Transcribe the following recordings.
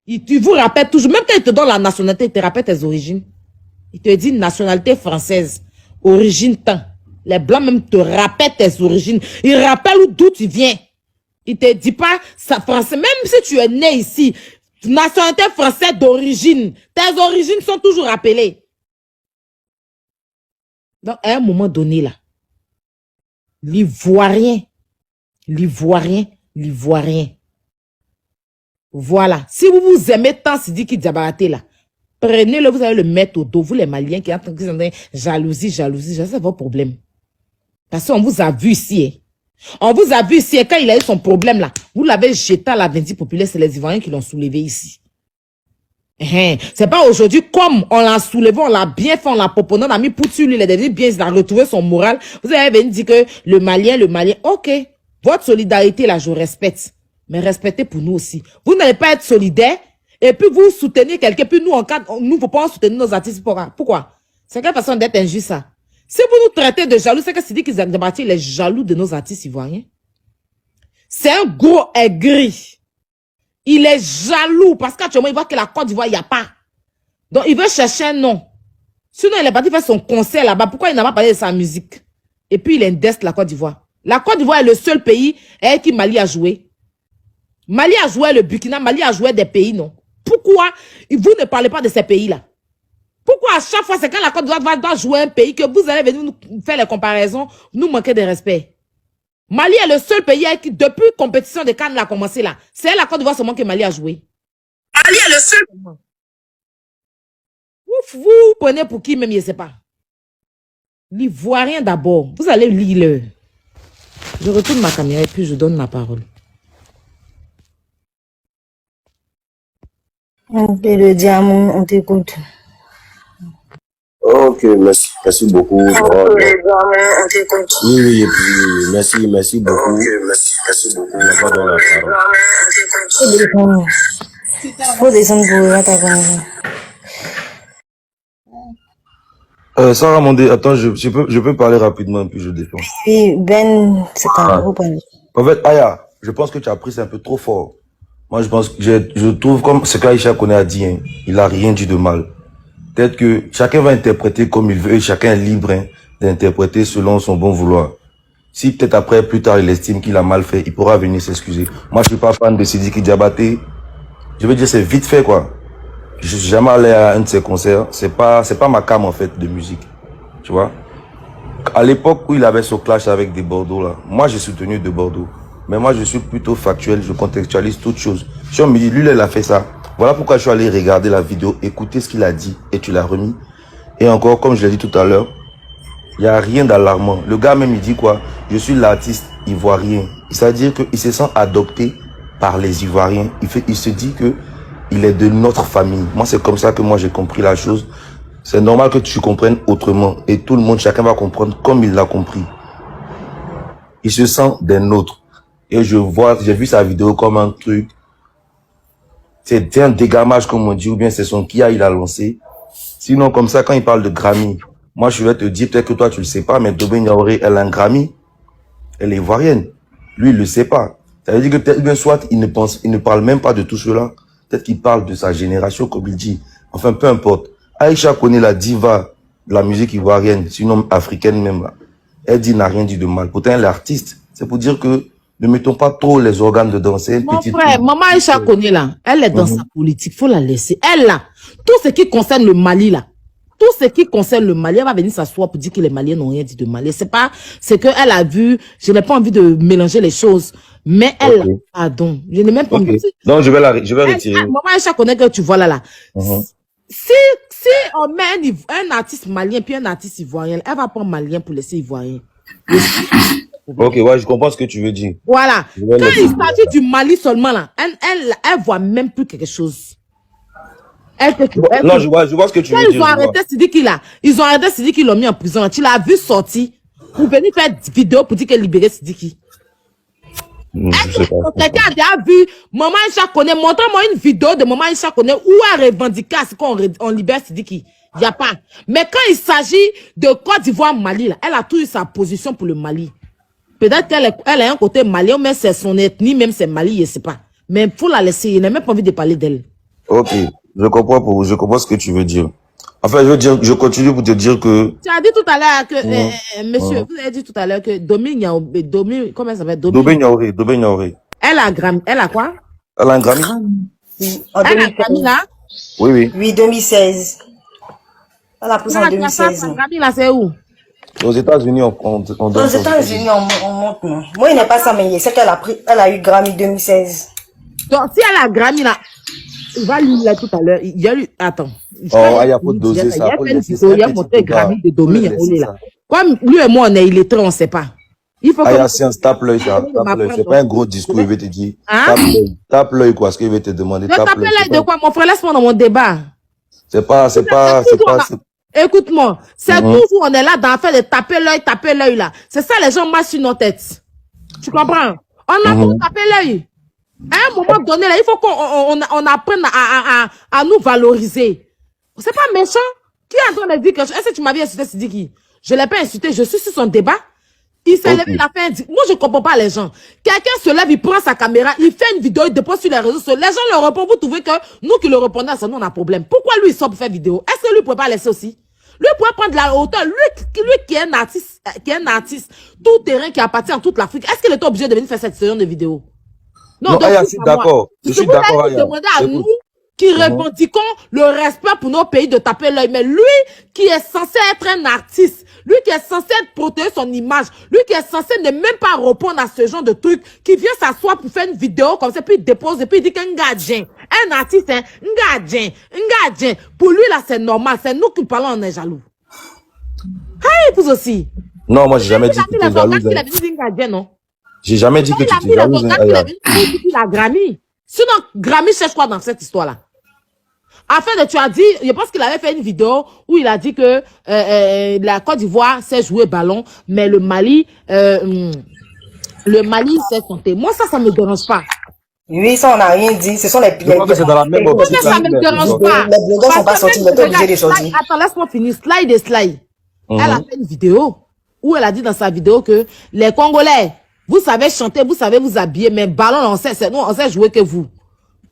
Tu vous rappelle toujours, même quand il te donne la nationalité, il te rappelle tes origines. Il te dit nationalité française, origine tant. Les Blancs même te rappellent tes origines. Ils rappellent d'où tu viens. Il te dit pas ça français. Même si tu es né ici, nationalité française d'origine, tes origines sont toujours rappelées. Donc, à un moment donné, là, l'Ivoirien, voilà. Si vous vous aimez tant Sidiki Diabaté, là, prenez-le, vous allez le mettre au dos. Vous, les Maliens qui entendent jalousie, c'est votre problème. Parce qu'on vous a vu ici. Hein. On vous a vu ici. Et quand il a eu son problème, là, vous l'avez jeté à la vindicte populaire. C'est les Ivoiriens qui l'ont soulevé ici. C'est pas aujourd'hui, comme on l'a soulevé, on l'a bien fait, on l'a proposé, on a mis pour dessus lui, il est devenu bien, il a retrouvé son moral. Vous avez venu dire que le Malien, ok, votre solidarité là, je respecte. Mais respectez pour nous aussi. Vous n'allez pas être solidaire, et puis vous soutenez quelqu'un, puis nous, nous ne pouvons pas soutenir nos artistes. Pourquoi? C'est quelle façon d'être injuste ça? Si vous nous traitez de jaloux, c'est que Sidiki Diabaté, il est jaloux de nos artistes ivoiriens. C'est un gros aigri. Il est jaloux parce qu'actuellement, il voit que la Côte d'Ivoire, il n'y a pas. Donc, il veut chercher un nom. Sinon, il est parti faire son concert là-bas. Pourquoi il n'a pas parlé de sa musique? Et puis, il indeste la Côte d'Ivoire. La Côte d'Ivoire est le seul pays avec qui Mali a joué. Mali a joué le Burkina, Mali a joué des pays, non? Pourquoi vous ne parlez pas de ces pays-là? Pourquoi à chaque fois, c'est quand la Côte d'Ivoire doit jouer un pays que vous allez venir nous faire les comparaisons, nous manquer de respect? Mali est le seul pays qui, depuis la compétition de Cannes a commencé là, c'est la Côte d'Ivoire seulement que Mali a joué. Mali est le seul. Vous prenez pour qui même, je ne sais pas. L'Ivoirien d'abord. Vous allez lire. Je retourne ma caméra et puis je donne la parole. Ok, le diamant, on t'écoute. Ok, merci beaucoup. Ok, le diamant, on t'écoute. Oui, et puis merci beaucoup. Ok, merci beaucoup. On va dans la parole. Faut descendre pour attaquer. Sarah Mondé, attends, je peux parler rapidement, puis je descends. Oui, Ben, c'est un gros point. En fait, Aya, je pense que tu as pris ça un peu trop fort. Moi, je trouve comme ce qu'Aïcha connaît a dit, hein, il a rien dit de mal. Peut-être que chacun va interpréter comme il veut et chacun est libre hein, d'interpréter selon son bon vouloir. Si peut-être après, plus tard, il estime qu'il a mal fait, il pourra venir s'excuser. Moi, je suis pas fan de Sidiki Diabaté. Je veux dire, c'est vite fait, quoi. Je suis jamais allé à un de ses concerts. C'est pas ma came, en fait, de musique. Tu vois? À l'époque où il avait ce clash avec des Bordeaux, là, moi, j'ai soutenu de Bordeaux. Mais moi, je suis plutôt factuel, je contextualise toutes choses. Si on me dit, lui, il a fait ça. Voilà pourquoi je suis allé regarder la vidéo, écouter ce qu'il a dit et tu l'as remis. Et encore, comme je l'ai dit tout à l'heure, il n'y a rien d'alarmant. Le gars même, il dit quoi? Je suis l'artiste ivoirien. C'est-à-dire qu'il se sent adopté par les Ivoiriens. Il se dit que il est de notre famille. Moi, c'est comme ça que moi, j'ai compris la chose. C'est normal que tu comprennes autrement. Et tout le monde, chacun va comprendre comme il l'a compris. Il se sent des nôtres. Et j'ai vu sa vidéo comme un truc. C'est un dégamage, comme on dit, ou bien c'est son Kia, il a lancé. Sinon, comme ça, quand il parle de Grammy, moi, je vais te dire, peut-être que toi, tu le sais pas, mais Dobé Niaouré, elle a un Grammy. Elle est ivoirienne. Lui, il le sait pas. Ça veut dire que peut-être bien soit, il ne parle même pas de tout cela. Peut-être qu'il parle de sa génération, comme il dit. Enfin, peu importe. Aïcha connaît la diva de la musique ivoirienne, sinon africaine même. Là. Elle dit, n'a rien dit de mal. Pourtant, elle est artiste. C'est pour dire que ne mettons pas trop les organes dedans. Mon frère, maman Aïcha connaît là. Elle est dans sa politique. Faut la laisser. Elle là. Tout ce qui concerne le Mali là. Tout ce qui concerne le Mali, elle va venir s'asseoir pour dire que les Maliens n'ont rien dit de Mali. C'est pas, c'est qu'elle a vu, je n'ai pas envie de mélanger les choses. Mais elle, pardon, je n'ai même pas envie. Non, je vais retirer. Maman Aïcha connaît que tu vois là. Si on met un artiste malien puis un artiste ivoirien, elle va prendre malien pour laisser ivoirien. Ok, ouais, je comprends ce que tu veux dire. Voilà. Quand il s'agit du Mali seulement là, elle voit même plus quelque chose. Non, je vois ce que tu veux dire. Ils ont arrêté Sidiki là. Ils ont arrêté Sidiki, ils l'ont mis en prison. Tu l'as vu sortir pour venir faire une vidéo pour dire qu'elle libérait Sidiki. Quelqu'un a déjà vu Maman Aïcha connaît. Montre-moi une vidéo de Maman Aïcha connaît où elle revendique à ce qu'on libère Sidiki. Il n'y a pas. Mais quand il s'agit de Côte d'Ivoire, Mali, là, elle a toujours sa position pour le Mali. Peut-être qu'elle a un côté malien, mais c'est son ethnie, même c'est Mali, je ne sais pas. Mais il faut la laisser. Il n'a même pas envie de parler d'elle. Ok, je comprends ce que tu veux dire. Enfin, je continue pour te dire que... Tu as dit tout à l'heure que, monsieur, Mhm. vous avez dit tout à l'heure que comment elle s'appelle? Dobé Niaoré. Elle a quoi? Elle a un Grammy? Oui, en Elle a Grammy 2016. là? Oui, oui. Oui, 2016. Elle a pris ça en Elle a ça, 2016. non. Grammy là, c'est où? Aux États-Unis, on Aux donne ça. États-Unis, on monte, non. Moi, il n'est pas ça, mais il sait qu'elle a pris, elle a eu Grammy 2016. Donc, si elle a Grammy là, il va lui là tout à l'heure. Il y a eu, attends. Oh, il y a pas de doser ça. Faut laisser ça. Il y a montré Grammy de Domi, Faut laisser là. ça. Comme lui et moi, on est illettrés, on ne sait pas. Il faut Aya, que... science, tape l'œil, ça. Tape l'œil. C'est pas un gros discours, il veut te dire. Hein? Tape l'œil. Tape l'œil, quoi. Ce qu'il veut te demander. Je t'appelle là de quoi? Mon frère, laisse-moi dans mon débat. Écoute-moi, c'est toujours, on est là dans l'affaire de taper l'œil là. C'est ça, les gens marchent sur nos têtes. Tu comprends? On a tout tapé l'œil. À un moment donné, là, il faut qu'on apprenne à nous valoriser. C'est pas méchant. Qui est en train de dire que... Est-ce que tu m'avais insulté, Sidiki? Je ne l'ai pas insulté, je suis sur son débat. Il s'est levé, il a fait un... Moi, je ne comprends pas les gens. Quelqu'un se lève, il prend sa caméra, il fait une vidéo, il dépose sur les réseaux sociaux. Les gens le répondent, vous trouvez que nous qui le répondons à ça, nous, on a un problème. Pourquoi lui, il sort pour faire vidéo? Est-ce que lui ne pourrait pas laisser aussi? Lui pourrait prendre la hauteur. Lui qui est un artiste, tout terrain qui appartient à toute l'Afrique. Est-ce qu'il était obligé de venir faire cette série de vidéos? Non, Aya, je suis d'accord. Je suis d'accord, Aya. Demander à nous qui revendiquons le respect pour nos pays de taper l'œil. Mais lui qui est censé être un artiste, lui qui est censé protéger son image, lui qui est censé ne même pas répondre à ce genre de truc, qui vient s'asseoir pour faire une vidéo comme ça, puis il dépose, et puis il dit qu'un gardien, un artiste, un gardien. Pour lui là c'est normal, c'est nous qui parlons, on est jaloux. Ah, vous aussi. Non, moi j'ai jamais dit que tu es jalouse. Il a dit un gardien, non? J'ai jamais dit que tu es jalouse. Il a Grammy. Sinon, Grammy cherche quoi dans cette histoire-là? Afin de, tu as dit, je pense qu'il avait fait une vidéo où il a dit que la Côte d'Ivoire sait jouer ballon, mais le Mali sait compter. Moi, ça me dérange pas. Oui, ça, on n'a rien dit. Ce sont les... Je crois que c'est dans la même optique. Ça me dérange pas. Les blogueurs sont pas sortis, mais t'es obligé de sortir. Attends, laisse-moi finir. Slide. Elle a fait une vidéo où elle a dit dans sa vidéo que les Congolais, vous savez chanter, vous savez vous habiller, mais ballon, on sait jouer que vous.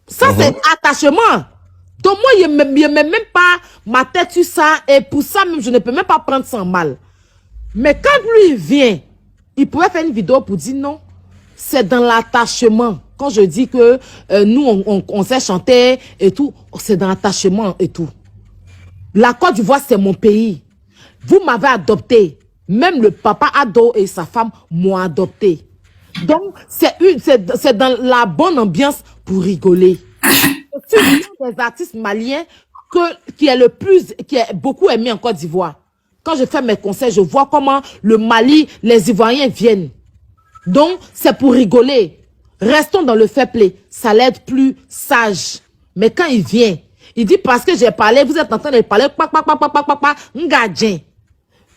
Ça, c'est attachement. Donc, moi, je ne mets même pas ma tête sur ça. Et pour ça, même, je ne peux même pas prendre ça en mal. Mais quand lui vient, il pourrait faire une vidéo pour dire non. C'est dans l'attachement. Quand je dis que nous, on sait chanter et tout, c'est dans l'attachement et tout. La Côte d'Ivoire, c'est mon pays. Vous m'avez adopté. Même le papa Ado et sa femme m'ont adopté. Donc, c'est dans la bonne ambiance pour rigoler. C'est l'un des artistes maliens qui est beaucoup aimé en Côte d'Ivoire. Quand je fais mes concerts, je vois comment le Mali, les Ivoiriens viennent. Donc, c'est pour rigoler. Restons dans le fair play. Ça l'aide plus sage. Mais quand il vient, il dit parce que j'ai parlé, vous êtes en train de parler, ngadjen.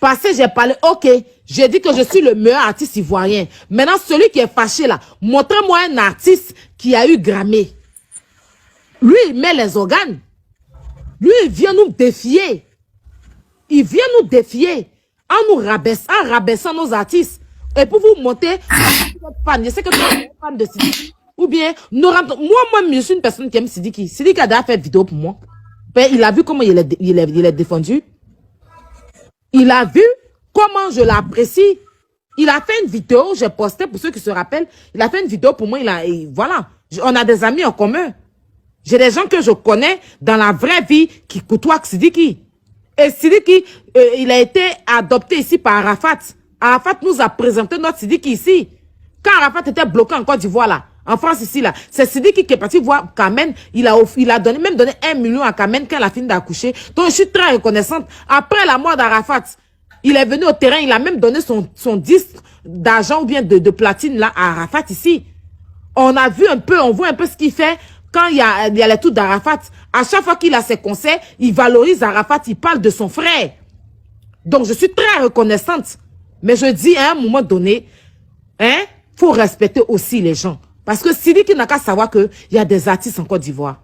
Parce que j'ai parlé, ok, j'ai dit que je suis le meilleur artiste ivoirien. Maintenant, celui qui est fâché là, montrez-moi un artiste qui a eu Grammy. Lui, il met les organes. Lui, il vient nous défier. Il vient nous défier en nous rabaissant nos artistes. Et pour vous montrer, je sais que tu es fan de Sidiki. Ou bien, moi, je suis une personne qui aime Sidiki. Sidiki a déjà fait une vidéo pour moi. Ben, il a vu comment il est défendu. Il a vu comment je l'apprécie. Il a fait une vidéo, j'ai posté pour ceux qui se rappellent. Il a fait une vidéo pour moi. Voilà, on a des amis en commun. J'ai des gens que je connais dans la vraie vie qui côtoient Sidiki. Et Sidiki, il a été adopté ici par Arafat. Arafat nous a présenté notre Sidiki ici. Quand Arafat était bloqué en Côte d'Ivoire là, en France ici là, c'est Sidiki qui est parti voir Kamen. Il a même donné 1 million à Kamen quand elle a fini d'accoucher. Donc je suis très reconnaissante. Après la mort d'Arafat, il est venu au terrain, il a même donné son disque d'argent ou bien de platine là à Arafat ici. On a vu un peu, on voit un peu ce qu'il fait. Quand il y a les trucs d'Arafat, à chaque fois qu'il a ses concerts, il valorise Arafat, il parle de son frère. Donc, je suis très reconnaissante. Mais je dis, à un moment donné, faut respecter aussi les gens. Parce que Sidiki n'a qu'à savoir qu'il y a des artistes en Côte d'Ivoire.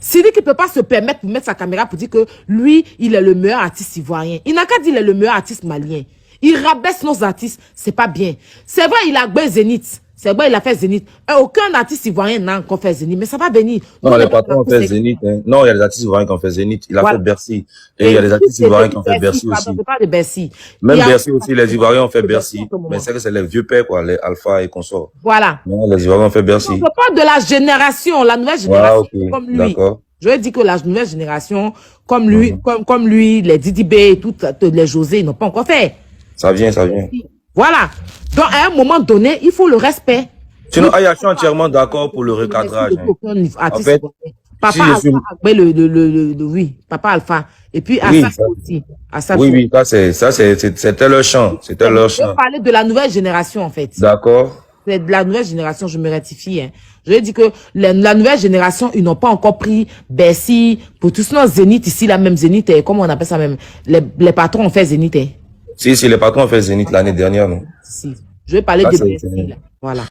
Sidiki ne peut pas se permettre de mettre sa caméra pour dire que lui, il est le meilleur artiste ivoirien. Il n'a qu'à dire qu'il est le meilleur artiste malien. Il rabaisse nos artistes, c'est pas bien. C'est vrai, il a gagné Zénith. C'est bon, il a fait Zénith. Aucun artiste ivoirien n'a encore fait Zénith, mais ça va venir. Non, les patrons ont fait Zénith. Hein. Non, il y a des artistes ivoiriens qui ont fait Zénith. Il a fait Bercy. Et il y a des artistes ivoiriens qui ont fait Bercy aussi. Je parle de Bercy. Même Bercy aussi, les Ivoiriens ont fait Bercy. Mais c'est que c'est les vieux pères, quoi, les Alpha et consorts. Voilà. Non, les Ivoiriens ont fait Bercy. Je parle de la génération, la nouvelle génération, comme lui. D'accord. Je veux dire que la nouvelle génération, comme lui, comme lui, les Didi B et toutes les José, ils n'ont pas encore fait. Ça vient, ça vient. Voilà. Donc, à un moment donné, il faut le respect. Sinon, je suis entièrement d'accord pour le recadrage. En fait, Papa Alpha, oui, Papa Alpha. Et puis, Assaf aussi. Oui, c'était leur chant. C'était leur chant. Je parlais de la nouvelle génération, en fait. D'accord. C'est de la nouvelle génération, je me rectifie. Hein. Je veux dire que la nouvelle génération, ils n'ont pas encore pris Bercy, pour tout sinon Zénith, ici, la même Zénith, comment on appelle ça même? Les patrons ont fait Zénith. Hein. Si, les patrons ont fait Zénith l'année dernière, non? Si. Je vais parler de Bercy, là. Voilà.